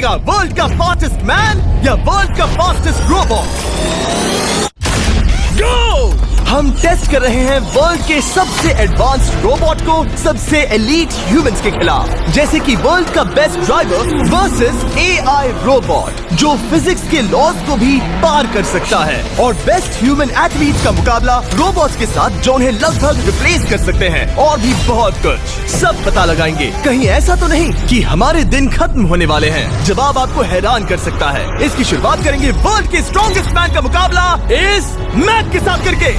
बनेगा वर्ल्ड का fastest man या वर्ल्ड का फास्टेस्ट रोबोट? गो! हम टेस्ट कर रहे हैं वर्ल्ड के सबसे एडवांस्ड रोबोट को सबसे एलीट ह्यूमंस के खिलाफ, जैसे कि वर्ल्ड का best driver versus AI robot जो फिजिक्स के लॉज को भी पार कर सकता है, और बेस्ट ह्यूमन एथलीट का मुकाबला रोबोट्स के साथ जो उन्हें लगभग रिप्लेस कर सकते हैं, और भी बहुत कुछ। सब पता लगाएंगे। कहीं ऐसा तो नहीं कि हमारे दिन खत्म होने वाले हैं? जवाब आपको हैरान कर सकता है। इसकी शुरुआत करेंगे वर्ल्ड के स्ट्रॉन्गेस्ट मैन का मुकाबला इस मैक के साथ करके।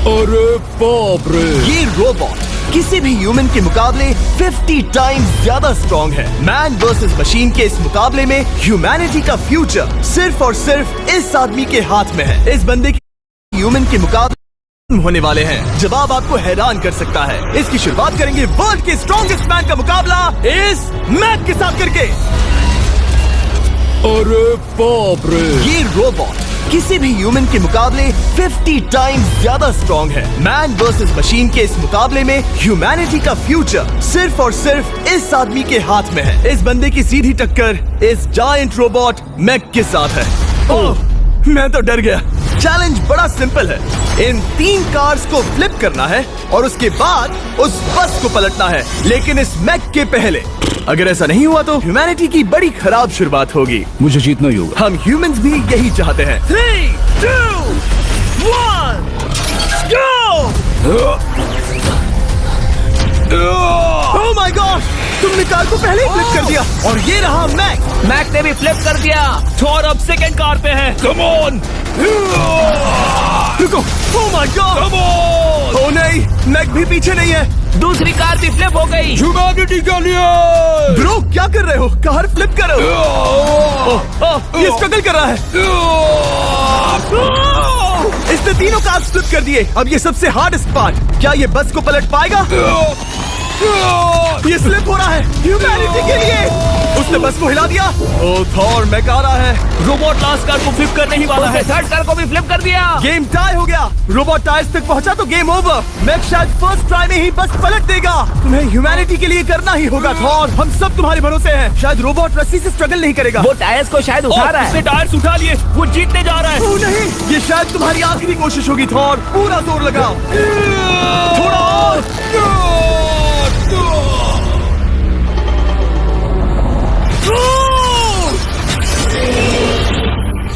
अरे बाप रे! ये रोबोट किसी भी ह्यूमन के मुकाबले 50 टाइम्स ज्यादा स्ट्रॉन्ग है। मैन वर्सेस मशीन के इस मुकाबले में ह्यूमैनिटी का फ्यूचर सिर्फ और सिर्फ इस आदमी के हाथ में है। इस बंदे के ह्यूमन के मुकाबले होने वाले हैं। जवाब आपको हैरान कर सकता है। इसकी शुरुआत करेंगे वर्ल्ड के स्ट्रॉन्गेस्ट मैन का मुकाबला इस मैक के साथ करके। अरे बाप रे! ये रोबोट किसी भी ह्यूमन के मुकाबले 50 टाइम्स ज्यादा स्ट्रॉन्ग है। मैन वर्सेस मशीन के इस मुकाबले में ह्यूमैनिटी का फ्यूचर सिर्फ और सिर्फ इस आदमी के हाथ में है। इस बंदे की सीधी टक्कर इस जायंट रोबोट मैक के साथ है। ओह, मैं तो डर गया। चैलेंज बड़ा सिंपल है। इन 3 कार्स को फ्लिप करना है और उसके बाद उस बस को पलटना है, लेकिन इस मैक के पहले। अगर ऐसा नहीं हुआ तो ह्यूमैनिटी की बड़ी खराब शुरुआत होगी। मुझे जीतना ही होगा। हम ह्यूमंस भी यही चाहते हैं। 3, 2, 1, go! Oh my God! तुमने कार को पहले ही फ्लिप कर दिया, और ये रहा मैक। मैक ने भी फ्लिप कर दिया। थॉर अब सेकंड कार पे है। Come on! रुको! Oh my God! Come on! Oh नहीं, मैक भी पीछे नहीं है। दूसरी कार भी फ्लिप हो गई। ह्यूमैनिटी के लिए! ब्रो, क्या कर रहे हो? कार फ्लिप करो। ये स्ट्रगल कर रहा है। इसने तीनों कार फ्लिप कर दिए। अब ये सबसे हार्डेस्ट पार्ट। क्या ये बस को पलट पाएगा? ये स्लिप हो रहा है ह्यूमैनिटी के लिए। उसने बस को हिला दिया। ओह थॉर, मैक आ रहा है। रोबोट लास्ट कार को फ्लिप करने ही वाला है। थर्ड कार को भी फ्लिप कर दिया। गेम टाई हो गया। रोबोट टायर्स तक पहुंचा तो गेम ओवर। मैक शायद फर्स्ट ट्राई में ही बस पलट देगा। तुम्हें ह्यूमैनिटी के लिए करना ही होगा थॉर। हम सब तुम्हारे भरोसे हैं। शायद रोबोट रस्सी से स्ट्रगल नहीं करेगा। वो टायर्स को शायद उठा रहा है। उसने टायर्स उठा लिए। वो जीतने जा रहा है। ओह नहीं, ये शायद तुम्हारी आखिरी कोशिश होगी थॉर। पूरा जोर लगाओ। थोड़ा और।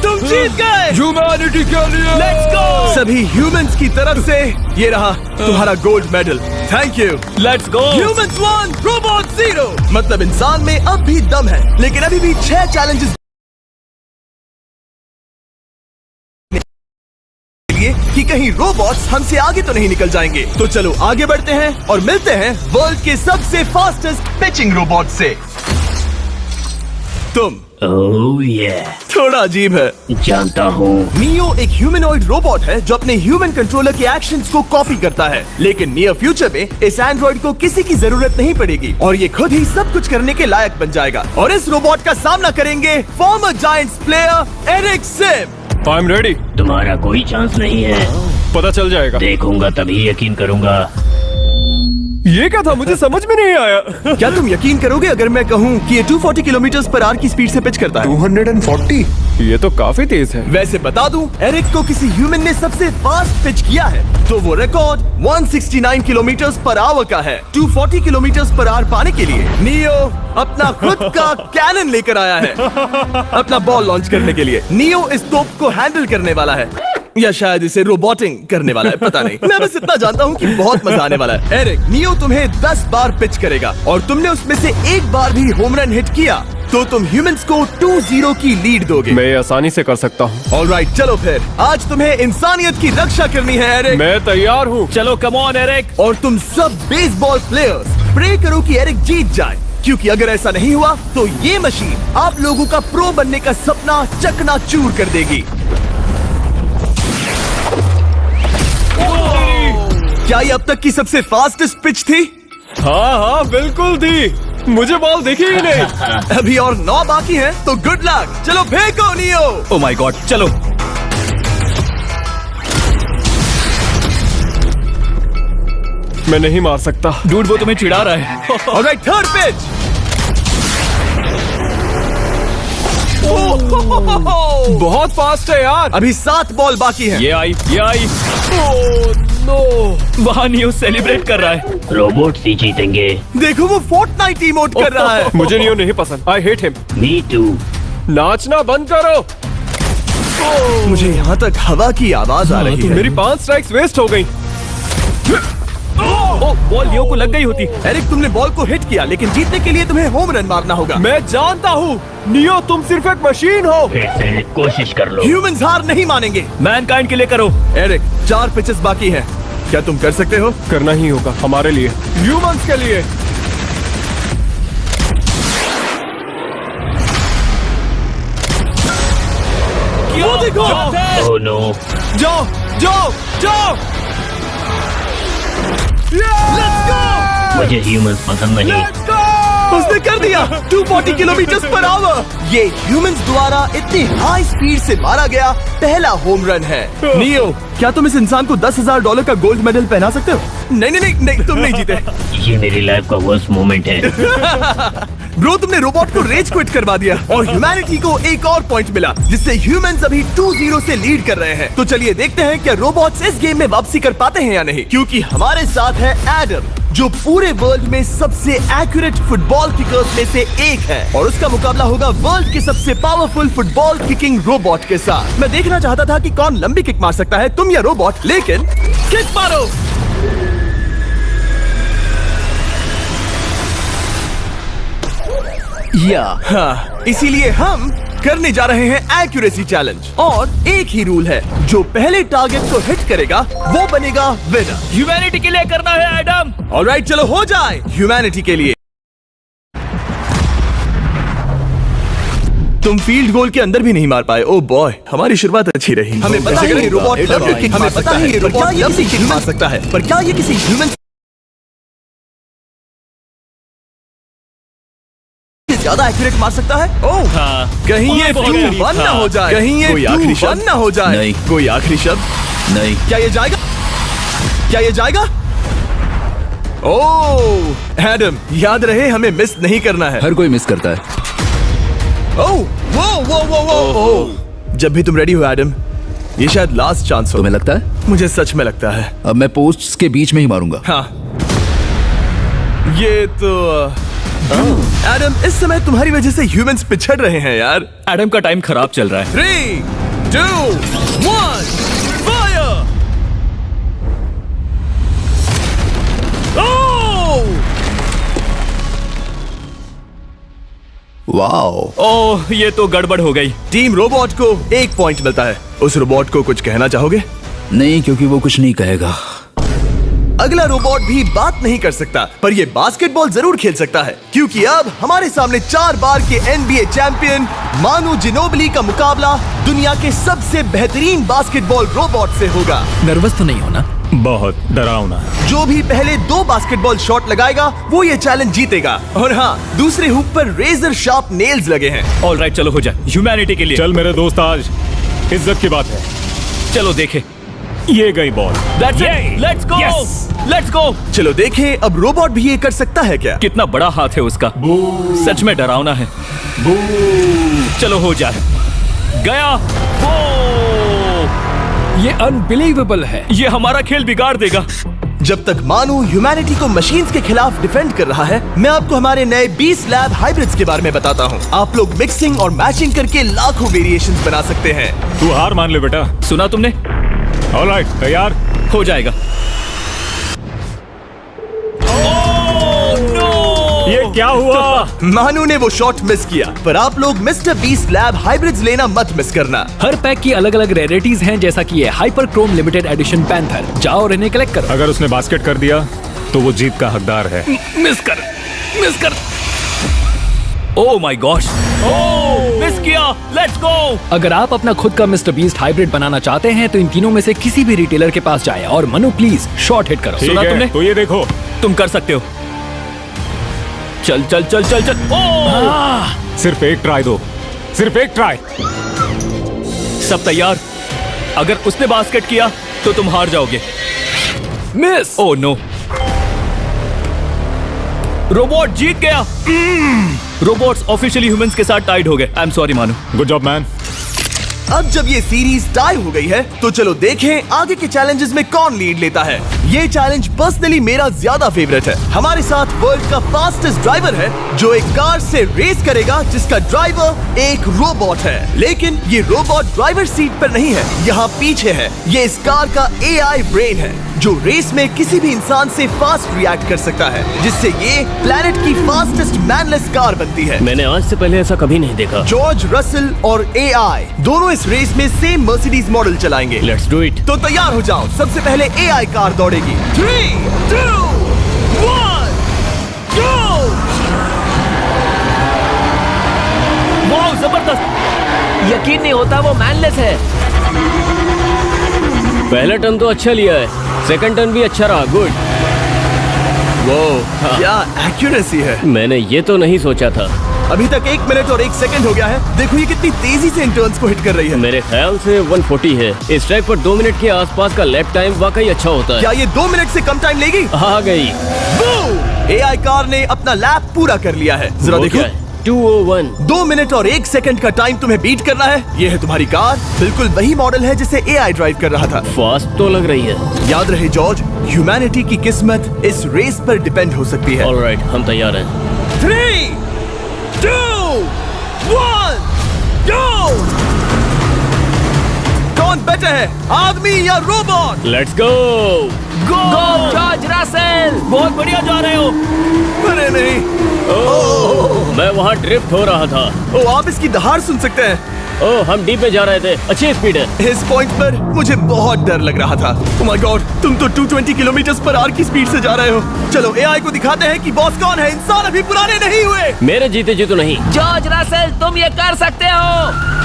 तुम जीत गए। ह्यूमैनिटी के लिए! Let's go! सभी ह्यूमंस की तरफ से ये रहा तुम्हारा gold medal. Thank you. Let's go. Humans 1, robot 0। मतलब इंसान में अब भी दम है, लेकिन अभी भी 6 चैलेंजेस कि कहीं रोबोट्स हमसे आगे तो नहीं निकल जाएंगे। तो चलो आगे बढ़ते हैं और मिलते हैं वर्ल्ड के सबसे फास्टेस्ट पिचिंग रोबोट से। तुम थोड़ा अजीब है, जानता हूँ। नियो एक ह्यूमनॉइड रोबोट है जो अपने ह्यूमन कंट्रोलर के एक्शंस को कॉपी करता है, लेकिन नियर फ्यूचर में इस एंड्रॉइड को किसी की जरूरत नहीं पड़ेगी और ये खुद ही सब कुछ करने के लायक बन जाएगा। और इस रोबोट का सामना करेंगे former Giants player Eric Sim. I am ready. तुम्हारा कोई चांस नहीं है। पता चल जाएगा। देखूंगा तभी यकीन करूंगा। ये क्या था? मुझे समझ में नहीं आया। क्या तुम यकीन करोगे अगर मैं कहूँ कि ये 240 किलोमीटर/आवर की स्पीड से पिच करता है? 240? ये तो काफी तेज है। वैसे बता दूं, एरिक को किसी ह्यूमन ने सबसे फास्ट पिच किया है तो वो रिकॉर्ड 169 किलोमीटर/आवर का है। 240 किलोमीटर/आवर पाने के लिए नियो अपना खुद का कैनन लेकर आया है अपना बॉल लॉन्च करने के लिए। नियो इस तोप को हैंडल करने वाला है, या शायद इसे रोबोटिंग करने वाला है, पता नहीं। मैं बस इतना जानता हूँ कि बहुत मजा आने वाला है। एरिक, नियो तुम्हें 10 बार पिच करेगा और तुमने उसमें से एक बार भी होम रन हिट किया तो तुम ह्यूमंस को 2-0 की लीड दोगे। मैं ये आसानी से कर सकता हूँ। ऑलराइट, चलो फिर आज तुम्हें इंसानियत की रक्षा करनी है एरिक। मैं तैयार हूँ। चलो कम ऑन एरिक। और तुम सब बेसबॉल प्लेयर्स प्रे करो कि एरिक जीत जाए, क्योंकि अगर ऐसा नहीं हुआ तो ये मशीन आप लोगों का प्रो बनने का सपना चकनाचूर कर देगी। क्या ये अब तक की सबसे फास्टेस्ट पिच थी? हाँ बिल्कुल थी। मुझे बॉल दिखी ही नहीं। अभी और 9 बाकी हैं, तो गुड लक। चलो फेंको नियो। ओह माय गॉड, चलो। मैं नहीं मार सकता। डूड, वो तुम्हें चिढ़ा रहा है। Alright, third pitch. बहुत फास्ट है यार। अभी 7 बॉल बाकी हैं। ये आई। Oh no. वहाँ नियो सेलिब्रेट कर रहा है। रोबोट ही जीतेंगे। देखो वो फोर्टनाइट इमोट कर रहा है। मुझे नियो नहीं पसंद। I hate him. Me too. नाचना बंद करो। मुझे यहाँ तक हवा की आवाज आ रही है। मेरी 5 स्ट्राइक्स वेस्ट हो गई। ओ, बॉल नियो को लग गई होती। एरिक, तुमने बॉल को हिट किया, लेकिन जीतने के लिए तुम्हें होम रन मारना होगा। मैं जानता हूँ नियो, तुम सिर्फ एक मशीन हो। फिर से कोशिश कर लो। ह्यूमंस हार नहीं मानेंगे। मैनकाइंड के लिए करो। एरिक, 4 पिचेस बाकी हैं। क्या तुम कर सकते हो? करना ही होगा हमारे लिए, ह्यूमंस के लिए। वो देखो। Oh no. जाओ जाओ जाओ। Let's go. मुझे ह्यूमंस पसंद नहीं। उसने कर दिया 240 किलोमीटर पर आवर। ये ह्यूमंस द्वारा इतनी हाई स्पीड से मारा गया पहला होम रन है। नियो, क्या तुम इस इंसान को $10,000 का गोल्ड मेडल पहना सकते हो? नहीं, तुम नहीं जीते। ये मेरी लाइफ का वर्स्ट मोमेंट है। ब्रो, तुमने रोबोट को रेज क्विट करवा दिया और ह्यूमैनिटी को एक और पॉइंट मिला, जिससे ह्यूमंस अभी 2-0 से लीड कर रहे हैं। तो चलिए देखते हैं क्या रोबोट्स इस गेम में वापसी कर पाते हैं या नहीं, क्योंकि हमारे साथ है एडम, जो पूरे वर्ल्ड में सबसे एक्यूरेट फुटबॉल किकर्स में से एक है, और उसका मुकाबला होगा वर्ल्ड के सबसे पावरफुल फुटबॉल किकिंग रोबोट के साथ। मैं देखना चाहता था कि कौन लंबी किक मार सकता है, तुम या रोबोट, लेकिन किक मारो। हाँ, इसीलिए हम करने जा रहे हैं एक्यूरेसी चैलेंज, और एक ही रूल है, जो पहले टारगेट को हिट करेगा वो बनेगा विनर। ह्यूमैनिटी के लिए करना है एडम। ऑलराइट, चलो हो जाए ह्यूमैनिटी के लिए। तुम फील्ड गोल के अंदर भी नहीं मार पाए। ओ बॉय, हमारी शुरुआत अच्छी रही। हमें पता है ये रोबोट हमें पता है ये रोबोट लंबी किक मार सकता है, पर क्या ये किसी ह्यूमन ज्यादा एक्यूरेट मार सकता है? ओह हाँ। कहीं ये 2-1 ना हो जाए। कहीं ये कोई आखिरी शब्द ना हो जाए। नहीं। कोई आखिरी शब्द नहीं। क्या ये जाएगा? क्या ये जाएगा? ओह एडम, याद रहे हमें मिस नहीं करना है। हर कोई मिस करता है। ओह वो जब भी तुम रेडी हो एडम, ये शायद लास्ट चांस हो। तुम्हें लगता है? मुझे सच में लगता है। अब मैं पोस्ट्स के बीच में ही मारूंगा। हाँ, ये तो एडम, इस समय तुम्हारी वजह से ह्यूमंस पिछड़ रहे हैं यार। एडम का टाइम खराब चल रहा है। 3, 2, 1, फायर! वाओ। ओह, ये तो गड़बड़ हो गई। टीम रोबोट को 1 पॉइंट मिलता है। उस रोबोट को कुछ कहना चाहोगे? नहीं, क्योंकि वो कुछ नहीं कहेगा। अगला रोबोट भी बात नहीं कर सकता, पर ये बास्केटबॉल जरूर खेल सकता है, क्योंकि अब हमारे सामने 4 बार के NBA चैंपियन मानू जिनोबिली का मुकाबला दुनिया के सबसे बेहतरीन बास्केटबॉल रोबोट से होगा। नर्वस तो नहीं होना? बहुत डरावना। जो भी पहले 2 बास्केटबॉल शॉट लगाएगा वो ये चैलेंज जीतेगा। और हाँ, दूसरे हुक पर रेजर शार्प नेल्स लगे हैं। ऑलराइट, चलो हो जाए ह्यूमैनिटी के लिए। चल मेरे दोस्त, आज इज्जत की बात है। चलो देखे। ये गई ball. Let's go. Let's go. चलो देखें अब रोबोट भी ये कर सकता है क्या? कितना बड़ा हाथ है उसका। सच में डरावना है। चलो हो जाए। गया। ये अनबिलीवेबल है। ये हमारा खेल बिगाड़ देगा। जब तक मानू ह्यूमैनिटी को मशीन्स के खिलाफ डिफेंड कर रहा है, मैं आपको हमारे नए 20 लैब हाइब्रिड्स के बारे में बताता हूँ। आप लोग मिक्सिंग और मैचिंग करके लाखों वेरिएशंस बना सकते हैं। तू हार मान ले बेटा। सुना तुमने? ऑलराइट, तैयार? हो जाएगा। ये क्या हुआ? मानू ने वो शॉट मिस किया, पर आप लोग मिस्टर बीस्ट लैब हाइब्रिड्स लेना मत मिस करना। हर पैक की अलग अलग रेयरिटीज हैं, जैसा कि ये hyper Chrome limited edition panther. जाओ और इन्हें कलेक्ट करो। अगर उसने बास्केट कर दिया तो वो जीत का हकदार है। मिस कर। ओह माय गॉश, मिस किया। Let's go. अगर आप अपना खुद का मिस्टर बीस्ट हाइब्रिड बनाना चाहते हैं तो इन तीनों में से किसी भी रिटेलर के पास जाएं और मनु प्लीज शॉट हिट करो। ठीक सुना है, तुमने? तो ये देखो। तुम कर सकते हो। चल। सिर्फ एक ट्राई दो, सिर्फ एक ट्राई। सब तैयार? अगर उसने बास्केट किया तो तुम हार जाओगे। मिस। Oh no. रोबोट जीत गया। रोबोट्स ऑफिशियली ह्यूमंस के साथ टाइड हो गए। आई एम सॉरी मानो। Good job man. अब जब ये सीरीज टाई हो गई है तो चलो देखें आगे के चैलेंजेस में कौन लीड लेता है। ये चैलेंज पर्सनली मेरा ज्यादा फेवरेट है। हमारे साथ वर्ल्ड का फास्टेस्ट ड्राइवर है जो एक कार से रेस करेगा जिसका ड्राइवर एक रोबोट है। लेकिन ये रोबोट ड्राइवर सीट पर नहीं है, यहाँ पीछे है। ये इस कार का AI ब्रेन है जो रेस में किसी भी इंसान से फास्ट रिएक्ट कर सकता है, जिससे ये प्लेनेट की फास्टेस्ट मैनलेस कार बनती है। मैंने आज से पहले ऐसा कभी नहीं देखा। जॉर्ज रसल और AI दोनों इस रेस में सेम मर्सिडीज मॉडल चलाएंगे। Let's do it. तो तैयार हो जाओ। सबसे पहले AI कार दौड़ेगी। 3, 2, 1, go! वाह जबरदस्त। यकीन नहीं होता वो मैनलेस है। पहला टर्न तो अच्छा लिया है, सेकंड टर्न भी अच्छा रहा। गुड। वो क्या एक्यूरेसी है। मैंने ये तो नहीं सोचा था। अभी तक 1 मिनट और 1 सेकंड हो गया है। देखो ये कितनी तेजी से इन टर्न्स को हिट कर रही है। मेरे ख्याल से 140 है। इस ट्रैक पर 2 मिनट के आसपास का लैप टाइम वाकई अच्छा होता है। क्या ये 2 मिनट से कम टाइम लेगी? आ गई। AI कार ने अपना लैप पूरा कर लिया है। जरा वो देखो। क्या है? 201। 2 मिनट और 1 सेकंड का टाइम तुम्हें बीट करना है। ये है तुम्हारी कार। बिल्कुल वही मॉडल है जिसे AI ड्राइव कर रहा था। फास्ट तो लग रही है। याद रहे जॉर्ज, ह्यूमैनिटी की किस्मत इस रेस पर डिपेंड हो सकती है। ऑलराइट, हम तैयार हैं। 3, 2, 1, go! कौन बेटर है, आदमी या robot? Let's go. Go George Russell. बहुत बढ़िया जा रहे हो। अरे नहीं। मैं वहाँ ड्रिफ्ट हो रहा था। ओ, आप इसकी दहाड़ सुन सकते हैं। ओह, हम डीप में जा रहे थे। अच्छी स्पीड है। इस पॉइंट पर मुझे बहुत डर लग रहा था। Oh my God, तुम तो 220 किलोमीटर/आवर की स्पीड से जा रहे हो। चलो AI को दिखाते हैं कि बॉस कौन है। इंसान अभी पुराने नहीं हुए। मेरे जीते जी तो नहीं। जॉर्ज रसेल, तुम ये कर सकते हो।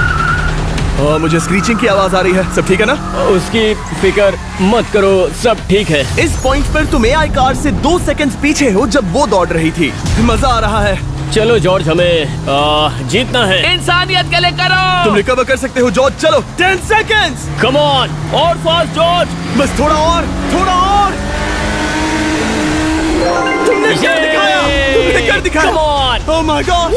मुझे स्क्रीचिंग की आवाज आ रही है। सब ठीक है ना? उसकी फिक्र मत करो, सब ठीक है। इस पॉइंट पर तुम AI कार से 2 सेकंड पीछे हो जब वो दौड़ रही थी। मजा आ रहा है। चलो जॉर्ज, हमें जीतना है। इंसानियत के लिए करो। तुम रिकवर कर सकते हो जॉर्ज। चलो 10 सेकंड्स। Come on. और फास्ट जॉर्ज। बस थोड़ा और, थोड़ा और। तुमने कर दिखाया। तुमने कर दिखाया। Come on. Oh my God.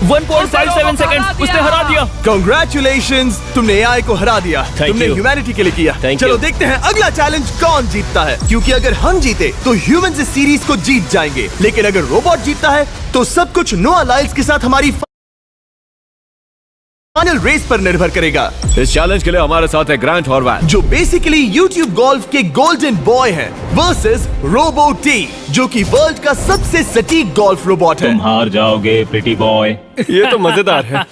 1.57 seconds उसने हरा दिया। Congratulations, तुमने AI को हरा दिया। Thank तुमने you. ह्यूमैनिटी के लिए किया। Thank चलो you. देखते हैं अगला चैलेंज कौन जीतता है। क्योंकि अगर हम जीते तो ह्यूमंस इस सीरीज को जीत जाएंगे, लेकिन अगर रोबोट जीतता है तो सब कुछ नोआ लाइल्स के साथ हमारी फाइनल रेस पर निर्भर करेगा। इस चैलेंज के लिए हमारे साथ है ग्रांट हॉर्वैट, जो बेसिकली YouTube गोल्फ के गोल्डन बॉय हैं, वर्सेस रोबो टी, जो कि वर्ल्ड का सबसे सटीक गोल्फ रोबोट है। हार जाओगे प्रिटी बॉय। ये तो मजेदार है।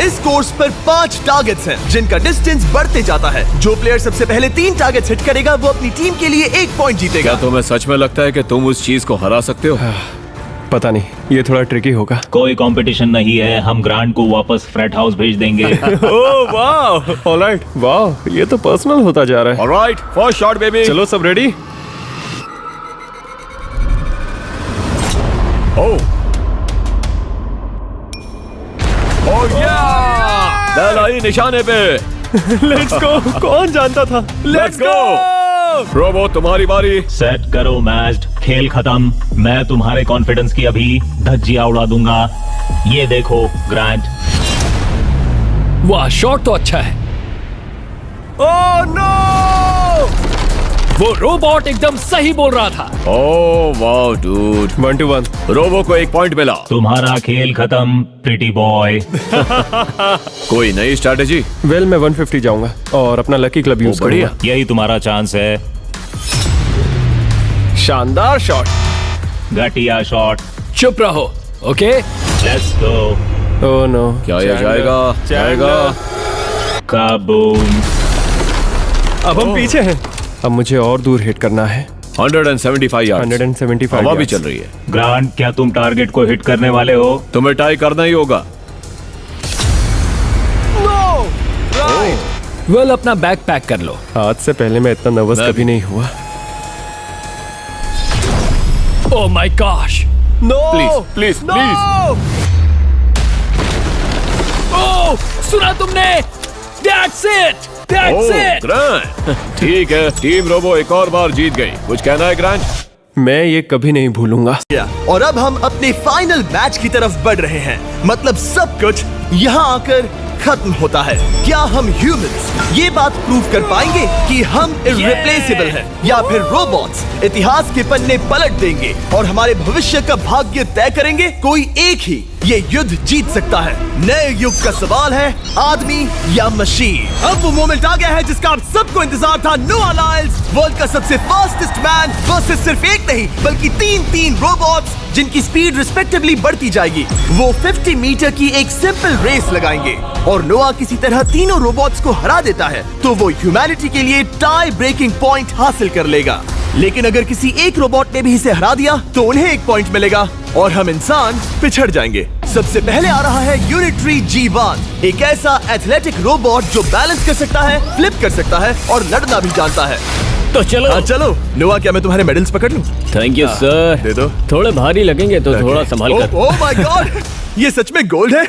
इस कोर्स पर 5 टारगेट्स हैं, जिनका डिस्टेंस बढ़ते जाता है। जो प्लेयर सबसे पहले 3 टारगेट्स हिट करेगा वो अपनी टीम के लिए 1 पॉइंट जीतेगा। क्या तुम्हें सच में लगता है कि तुम उस चीज को हरा सकते हो? पता नहीं, ये थोड़ा ट्रिकी होगा। कोई कंपटीशन नहीं है, हम ग्रांट को वापस फ्रेट हाउस भेज देंगे। ओह वाह, ऑलराइट, वाह, ये तो पर्सनल होता जा रहा है। Alright, first shot baby. चलो सब रेडी? ओह या, बैल आई निशाने पे। Let's go. कौन जानता था? Let's go. रोबो, तुम्हारी बारी। सेट करो मैच, खेल खत्म। मैं तुम्हारे कॉन्फिडेंस की अभी धज्जियां उड़ा दूंगा। ये देखो ग्रांट। वाह, शॉट तो अच्छा है। Oh no! वो रोबोट एकदम सही बोल रहा था। Oh wow dude. 1 to 1। Robo को 1 पॉइंट मिला। तुम्हारा खेल खत्म प्रिटी बॉय। कोई नई स्ट्रैटेजी? वेल, मैं 150 जाऊंगा और अपना लकी क्लब यूज बढ़िया। करूंगा। यही तुम्हारा चांस है। शानदार शॉट। घटिया शॉट। चुप रहो, okay? Let's go. Oh no. क्या ये जाएगा? जाएगा। काबूम। अब हम पीछे हैं। अब मुझे और दूर हिट करना है। 175 यार्ड्स। 175 हवा भी yards। चल रही है। ग्रांट, क्या तुम टारगेट को हिट करने वाले हो? तुम्हें टाई करना ही होगा। वेल, अपना बैग पैक कर लो। आज से पहले मैं इतना नर्वस मैं कभी भी। नहीं हुआ। Oh my gosh. No please please please. Oh, सुना तुमने? That's it. That's it. Grant, ठीक है, टीम रोबो एक और बार जीत गई। कुछ कहना है ग्रांट? मैं ये कभी नहीं भूलूंगा। और अब हम अपने फाइनल मैच की तरफ बढ़ रहे हैं। मतलब सब कुछ यहाँ आकर खत्म होता है। क्या हम ह्यूमंस ये बात प्रूव कर पाएंगे कि हम इररिप्लेसेबल हैं, या फिर रोबोट्स इतिहास के पन्ने पलट देंगे और हमारे भविष्य का भाग्य तय करेंगे? कोई एक ही ये युद्ध जीत सकता है। नए युग का सवाल है, आदमी या मशीन। अब वो मोमेंट आ गया है जिसका आप सबको इंतजार था। नोआ लाइल्स वर्ल्ड का सबसे फास्टेस्ट मैन वर्सेस सिर्फ एक नहीं बल्कि तीन रोबोट्स जिनकी स्पीड रिस्पेक्टिवली बढ़ती जाएगी। वो 50 मीटर की एक सिंपल रेस लगाएंगे और नोआ किसी तरह तीनों रोबोट्स को हरा देता है तो वो ह्यूमैनिटी के लिए टाई ब्रेकिंग पॉइंट हासिल कर लेगा। लेकिन अगर किसी एक रोबोट ने भी इसे हरा दिया तो उन्हें एक पॉइंट मिलेगा और हम इंसान पिछड़ जाएंगे। सबसे पहले आ रहा है यूनिट्री G1, एक ऐसा एथलेटिक रोबोट जो बैलेंस कर सकता है, फ्लिप कर सकता है और लड़ना भी जानता है। तो चलो। हाँ चलो। नोआ, क्या मैं तुम्हारे मेडल्स पकड़ लूं? Thank you sir. दे दो। थोड़े भारी लगेंगे तो थोड़ा संभाल कर। ओह माय गॉड, ये सच में गोल्ड है।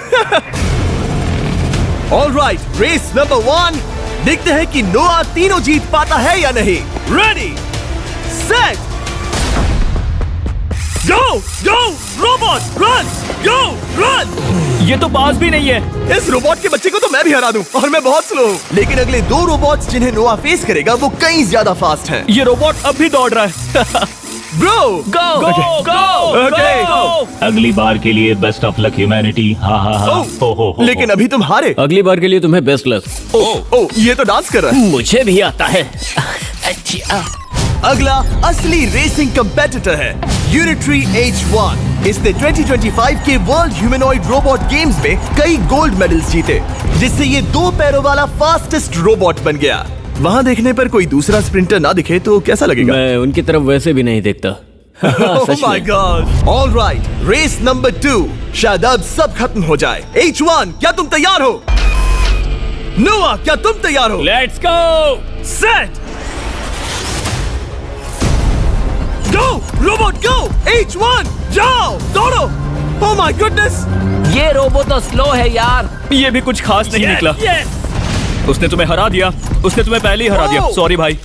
Alright, race number 1। देखते हैं कि नोआ तीनों जीत पाता है या नहीं। रेडी, सेट, गो गो रोबोट, रन, गो रन। ये तो पास भी नहीं है। इस रोबोट के बच्चे को तो मैं भी हरा दूं और मैं बहुत स्लो हूं। लेकिन अगले 2 रोबोट्स जिन्हें नोआ फेस करेगा वो कहीं ज्यादा फास्ट हैं। ये रोबोट अब भी दौड़ रहा है। ब्रो, गो गो ओके। अगली बार के लिए बेस्ट ऑफ लक ह्यूमैनिटी। हाँ हाँ हाँ। हो। लेकिन अभी तुम हारे। अगली बार के लिए तुम्हें बेस्ट लक। ओ, ये तो डांस कर रहा है। मुझे भी आता है। अगला असली रेसिंग कंपेटिटर है यूनिट्री H1। इसने 2025 के वर्ल्ड ह्यूमनॉइड रोबोट गेम्स में कई गोल्ड मेडल्स जीते, जिससे ये 2 पैरों वाला फास्टेस्ट रोबोट बन गया। वहाँ देखने पर कोई दूसरा स्प्रिंटर ना दिखे तो कैसा लगेगा? मैं उनकी तरफ वैसे भी नहीं देखता। Oh my God! All right, race number 2। शायद अब सब खत्म हो जाए। H1, क्या तुम तैयार हो? नोआ, क्या तुम तैयार हो? Let's go. Set, go robot go. H1, जाओ, दौड़ो। Oh my goodness! ये रोबो तो स्लो है यार। ये भी कुछ खास नहीं निकला। उसने तुम्हें हरा दिया। उसने तुम्हें पहले ही हरा दिया। सॉरी भाई,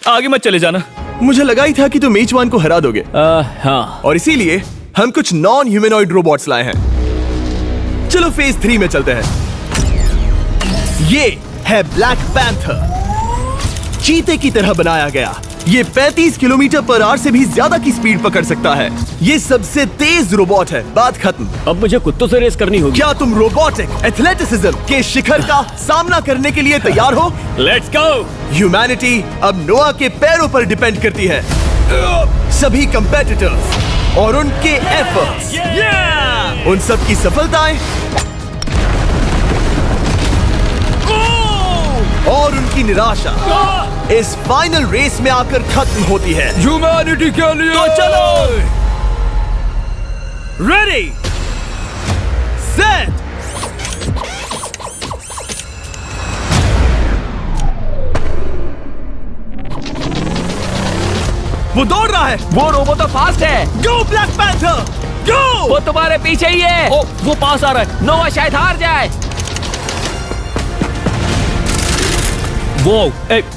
आगे मत चले जाना। मुझे लगा ही था कि तुम H1 को हरा दोगे। हाँ। और इसीलिए हम कुछ नॉन ह्यूमनॉइड रोबोट्स लाए हैं। चलो फेज 3 में चलते हैं। ये है ब्लैक पैंथर, चीते की तरह बनाया गया। ये 35 किलोमीटर पर आवर से भी ज्यादा की स्पीड पकड़ सकता है। ये सबसे तेज रोबोट है। बात खत्म। अब मुझे कुत्तों से रेस करनी होगी। क्या तुम रोबोटिक एथलेटिसिज्म के शिखर का सामना करने के लिए तैयार हो? Let's go. ह्यूमैनिटी अब नोआ के पैरों पर डिपेंड करती है। सभी कंपेटिटर्स और उनके एफर्ट्स, उन सब की सफलताएं और उनकी निराशा इस फाइनल रेस में आकर खत्म होती है। ह्यूमैनिटी के लिए। तो चलो, रेडी, सेट, वो दौड़ रहा है। वो रोबो तो फास्ट है। गो ब्लैक पैंथर, गो। वो तुम्हारे पीछे ही है। ओ, वो पास आ रहा है। नोआ शायद हार जाए। वो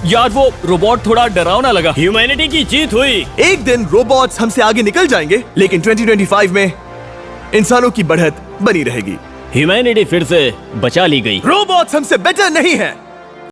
यार, वो रोबोट थोड़ा डरावना लगा। ह्यूमैनिटी की जीत हुई। एक दिन रोबोट्स हमसे आगे निकल जाएंगे, लेकिन 2025 में इंसानों की बढ़त बनी रहेगी। ह्यूमैनिटी फिर से बचा ली गई। रोबोट्स हमसे बेटर नहीं है।